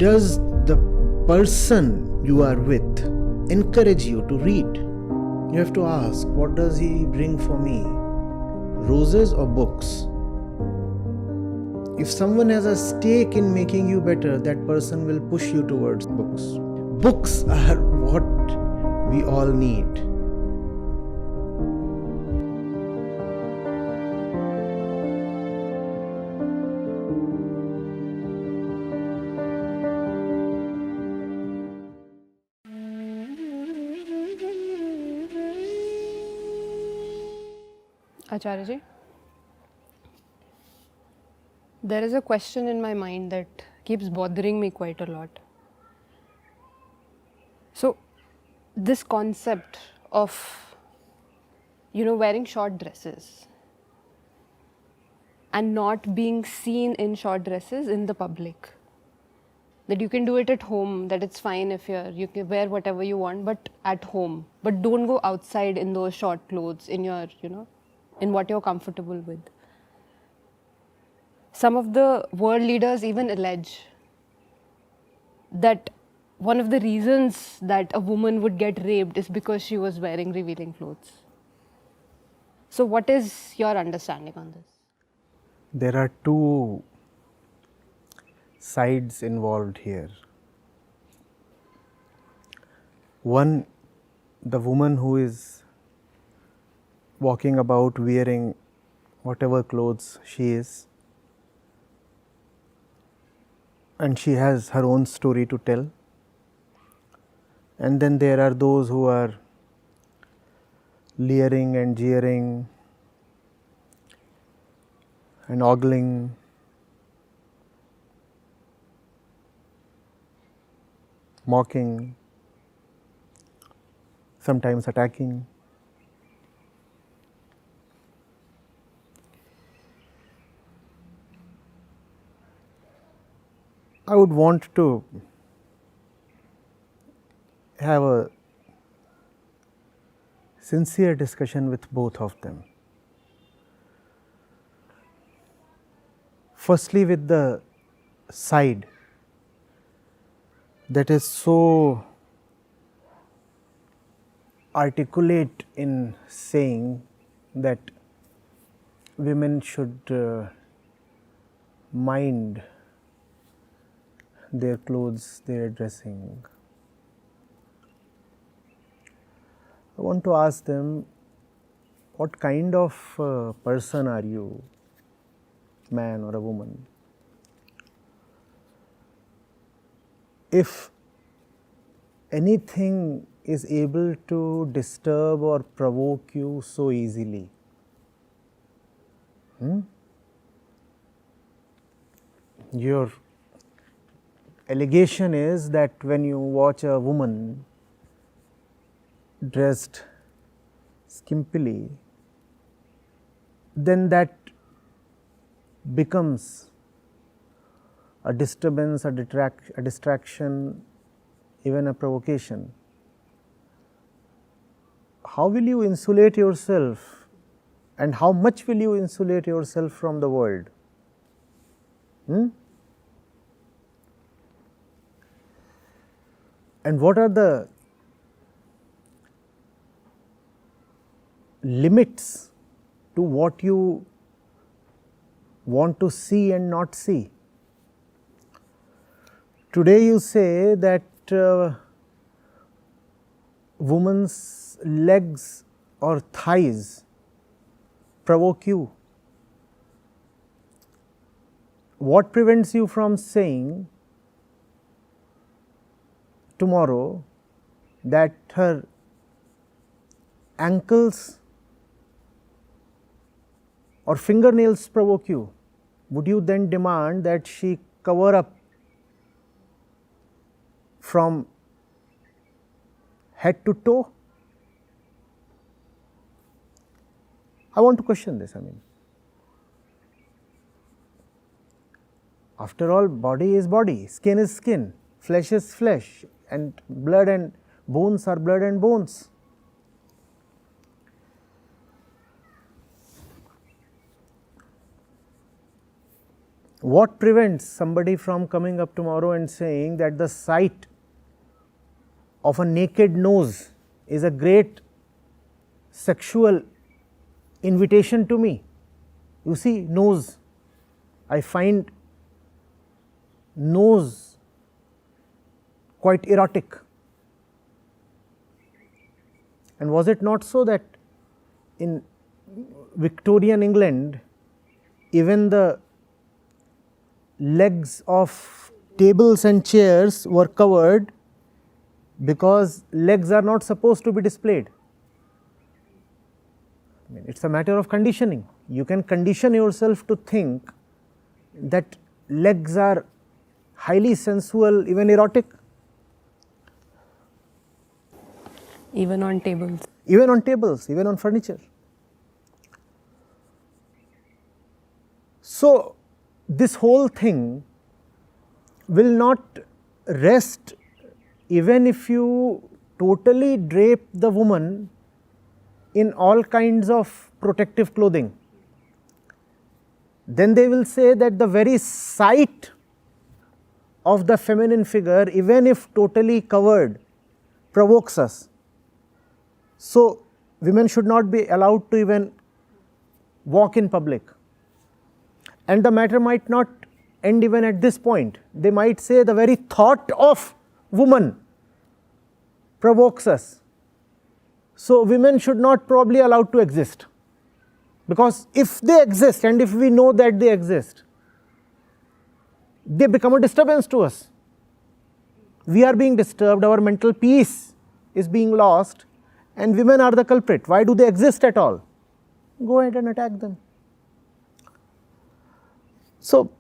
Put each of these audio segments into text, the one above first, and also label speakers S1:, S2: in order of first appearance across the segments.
S1: Does the person you are with encourage you to read? You have to ask, what does he bring for me? Roses or books? If someone has a stake in making you better, that person will push you towards books. Books are what we all need.
S2: Acharya ji, there is a question in my mind that keeps bothering me quite a lot. So, this concept of, wearing short dresses and not being seen in short dresses in the public. That you can do it at home, that it's fine if you can wear whatever you want, but at home. But don't go outside in those short clothes, in your, in what you're comfortable with. Some of the world leaders even allege that one of the reasons that a woman would get raped is because she was wearing revealing clothes. So what is your understanding on this?
S1: There are two sides involved here. One, the woman who is walking about wearing whatever clothes she is, and she has her own story to tell. And then there are those who are leering and jeering and ogling, mocking, sometimes attacking. I would want to have a sincere discussion with both of them. Firstly, with the side that is so articulate in saying that women should mind their clothes, their dressing. I want to ask them, what kind of person are you, man or a woman? If anything is able to disturb or provoke you so easily, your allegation is that when you watch a woman dressed skimpily, then that becomes a disturbance, a distraction, even a provocation. How will you insulate yourself, and how much will you insulate yourself from the world? And what are the limits to what you want to see and not see? Today you say that women's legs or thighs provoke you. What prevents you from saying tomorrow that her ankles or fingernails provoke you? Would you then demand that she cover up from head to toe? I want to question this. After all, body is body, skin is skin, flesh is flesh, and blood and bones are blood and bones. What prevents somebody from coming up tomorrow and saying that the sight of a naked nose is a great sexual invitation to me? You see, nose, I find nose quite erotic. And was it not so that in Victorian England, even the legs of tables and chairs were covered because legs are not supposed to be displayed? I mean, it's a matter of conditioning. You can condition yourself to think that legs are highly sensual, even erotic.
S2: Even on tables.
S1: Even on tables, even on furniture. So, this whole thing will not rest even if you totally drape the woman in all kinds of protective clothing. Then they will say that the very sight of the feminine figure, even if totally covered, provokes us. So, women should not be allowed to even walk in public. And the matter might not end even at this point. They might say the very thought of woman provokes us. So, women should not probably allowed to exist, because if they exist and if we know that they exist, they become a disturbance to us. We are being disturbed, our mental peace is being lost, and women are the culprit. Why do they exist at all? Go ahead and attack them. So,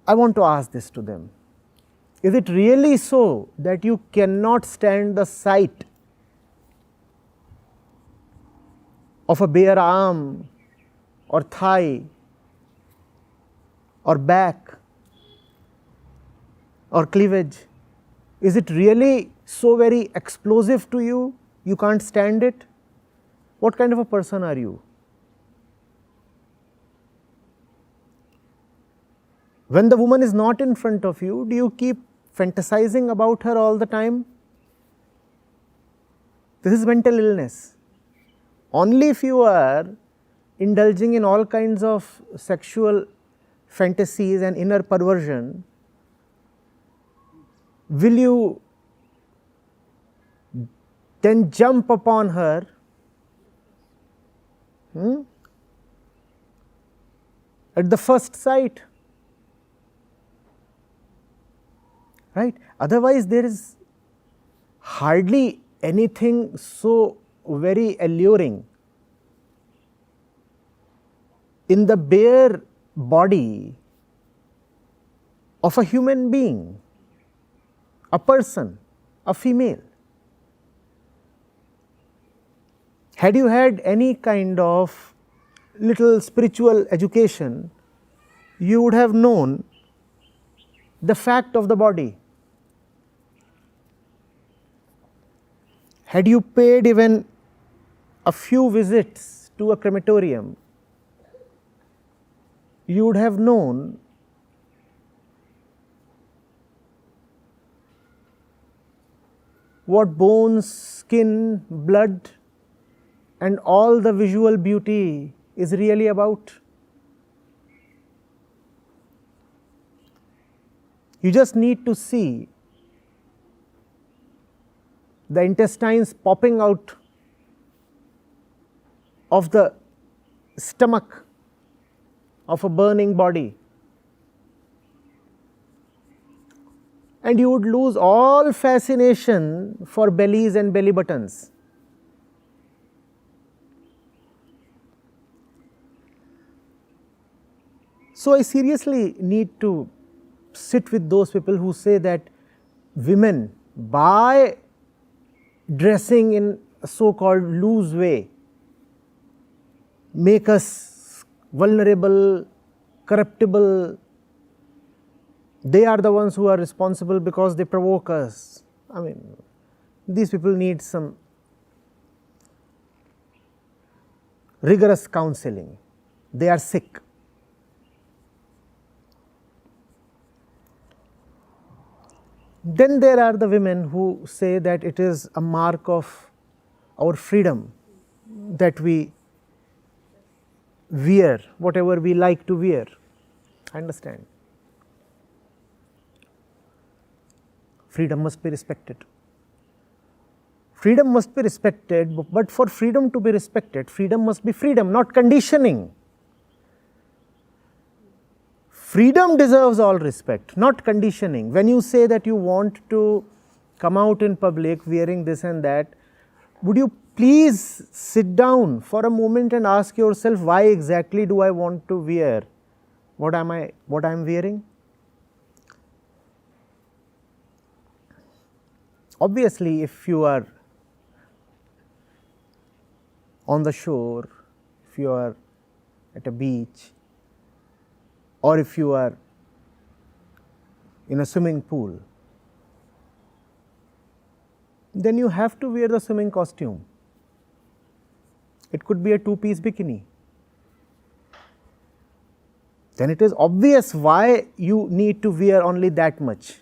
S1: I want to ask this to them. Is it really so that you cannot stand the sight of a bare arm or thigh or back or cleavage? Is it really so very explosive to you? You can't stand it? What kind of a person are you? When the woman is not in front of you, do you keep fantasizing about her all the time? This is mental illness. Only if you are indulging in all kinds of sexual fantasies and inner perversion will you then jump upon her at the first sight, right? Otherwise, there is hardly anything so very alluring in the bare body of a human being, a person, a female. Had you had any kind of little spiritual education, you would have known the fact of the body. Had you paid even a few visits to a crematorium, you would have known what bones, skin, blood and all the visual beauty is really about. You just need to see the intestines popping out of the stomach of a burning body, and you would lose all fascination for bellies and belly buttons. So, I seriously need to sit with those people who say that women, by dressing in a so-called loose way, make us vulnerable, corruptible. They are the ones who are responsible because they provoke us. I mean, these people need some rigorous counseling. They are sick. Then there are the women who say that it is a mark of our freedom that we wear whatever we like to wear. I understand. Freedom must be respected. Freedom must be respected, but for freedom to be respected, freedom must be freedom, not conditioning. Freedom deserves all respect, not conditioning. When you say that you want to come out in public wearing this and that, would you please sit down for a moment and ask yourself, why exactly do I want to wear what I am wearing? Obviously, if you are on the shore, if you are at a beach, or if you are in a swimming pool, then you have to wear the swimming costume. It could be a two-piece bikini. Then it is obvious why you need to wear only that much.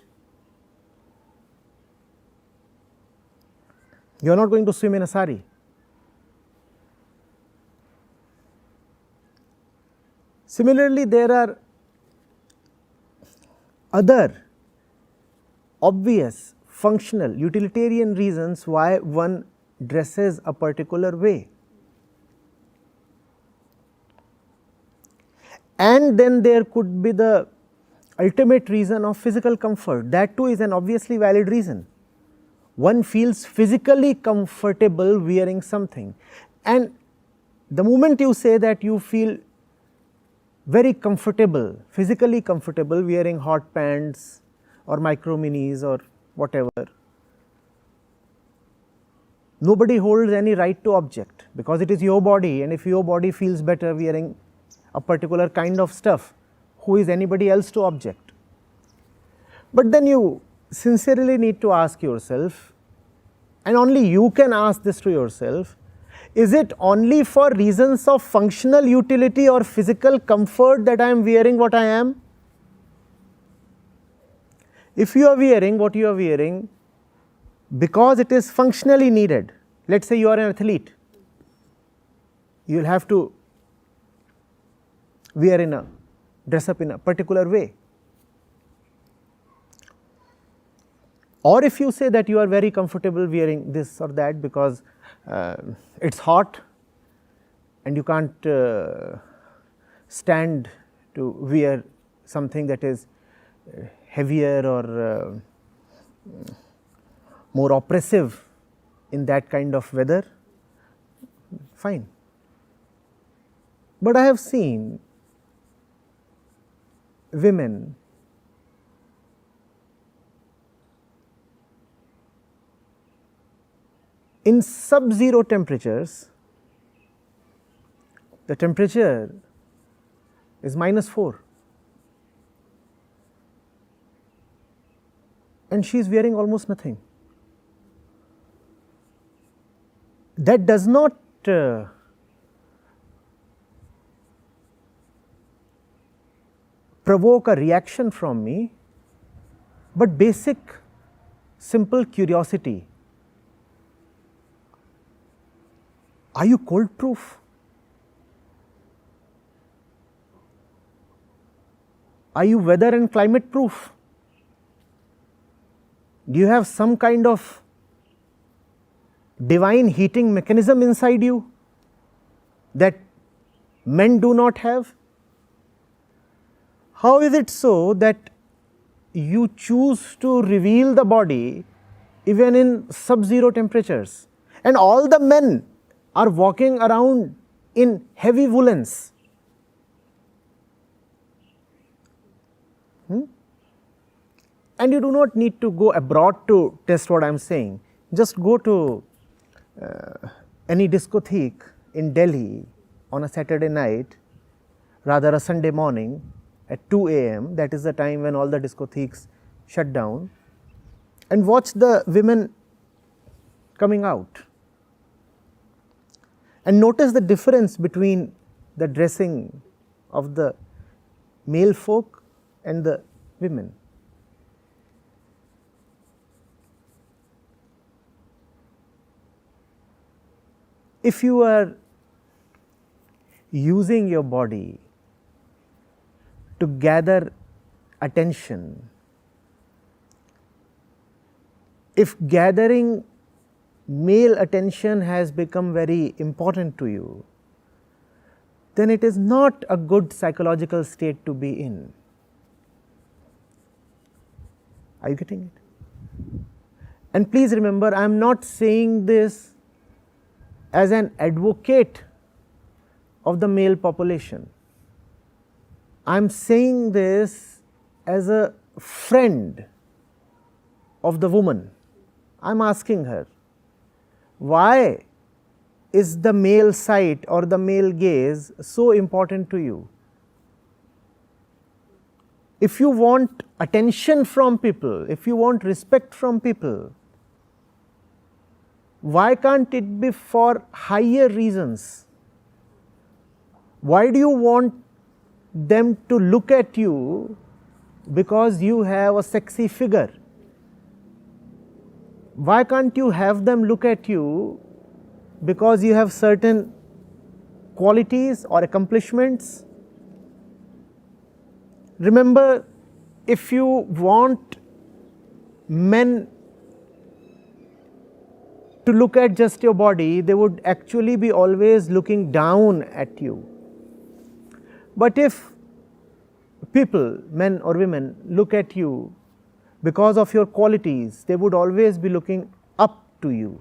S1: You are not going to swim in a sari. Similarly, there are other obvious, functional, utilitarian reasons why one dresses a particular way. And then there could be the ultimate reason of physical comfort. That too is an obviously valid reason. One feels physically comfortable wearing something. And the moment you say that you feel very comfortable, physically comfortable wearing hot pants or micro minis or whatever, nobody holds any right to object, because it is your body, and if your body feels better wearing a particular kind of stuff, who is anybody else to object? But then you sincerely need to ask yourself, and only you can ask this to yourself, is it only for reasons of functional utility or physical comfort that I am wearing what I am? If you are wearing what you are wearing because it is functionally needed, let us say you are an athlete, you will have to dress up in a particular way. Or if you say that you are very comfortable wearing this or that because it is hot and you can't stand to wear something that is heavier or more oppressive in that kind of weather, fine. But I have seen women in sub-zero temperatures, the temperature is -4, and she is wearing almost nothing. That does not provoke a reaction from me, but basic, simple curiosity. Are you cold proof? Are you weather and climate proof? Do you have some kind of divine heating mechanism inside you that men do not have? How is it so that you choose to reveal the body even in sub-zero temperatures, and all the men are walking around in heavy woolens? And you do not need to go abroad to test what I am saying. Just go to any discotheque in Delhi on a Saturday night, rather a Sunday morning at 2 a.m. That is the time when all the discotheques shut down, and watch the women coming out. And notice the difference between the dressing of the male folk and the women. if you are using your body to gather attention, if gathering male attention has become very important to you, then it is not a good psychological state to be in. Are you getting it? And please remember, I am not saying this as an advocate of the male population. I am saying this as a friend of the woman. I am asking her, why is the male sight or the male gaze so important to you? If you want attention from people, if you want respect from people, why can't it be for higher reasons? Why do you want them to look at you because you have a sexy figure? Why can't you have them look at you because you have certain qualities or accomplishments? Remember, if you want men to look at just your body, they would actually be always looking down at you. But if people, men or women, look at you because of your qualities, they would always be looking up to you.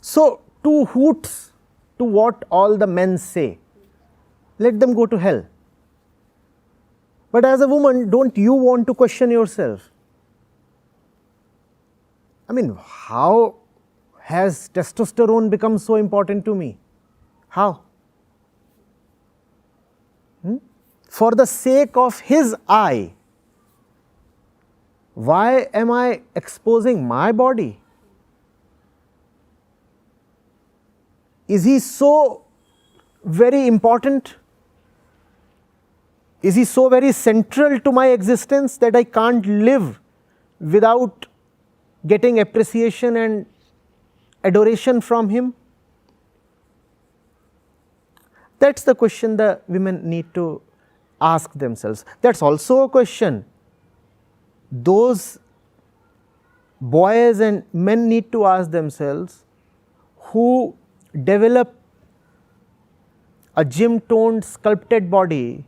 S1: So, two hoots to what all the men say. Let them go to hell. But as a woman, don't you want to question yourself? I mean, how has testosterone become so important to me? How? For the sake of his eye, why am I exposing my body? Is he so very important? Is he so very central to my existence that I can't live without getting appreciation and adoration from him? That's the question the women need to ask themselves. That's also a question those boys and men need to ask themselves who develop a gym-toned, sculpted body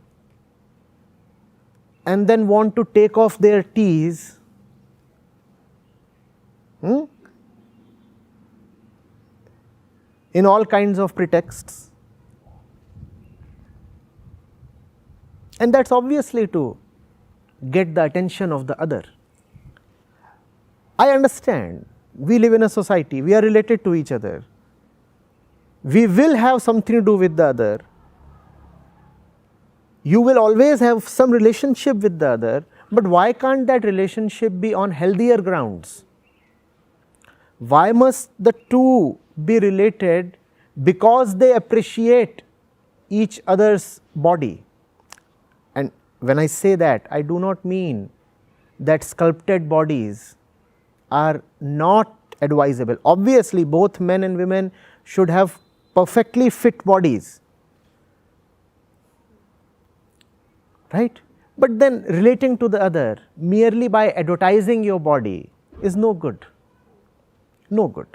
S1: and then want to take off their tees. In all kinds of pretexts. And that's obviously to get the attention of the other. I understand, we live in a society, we are related to each other. We will have something to do with the other. You will always have some relationship with the other, but why can't that relationship be on healthier grounds? Why must the two be related because they appreciate each other's body? And when I say that, I do not mean that sculpted bodies are not advisable. Obviously, both men and women should have perfectly fit bodies, right? But then relating to the other merely by advertising your body is no good, no good.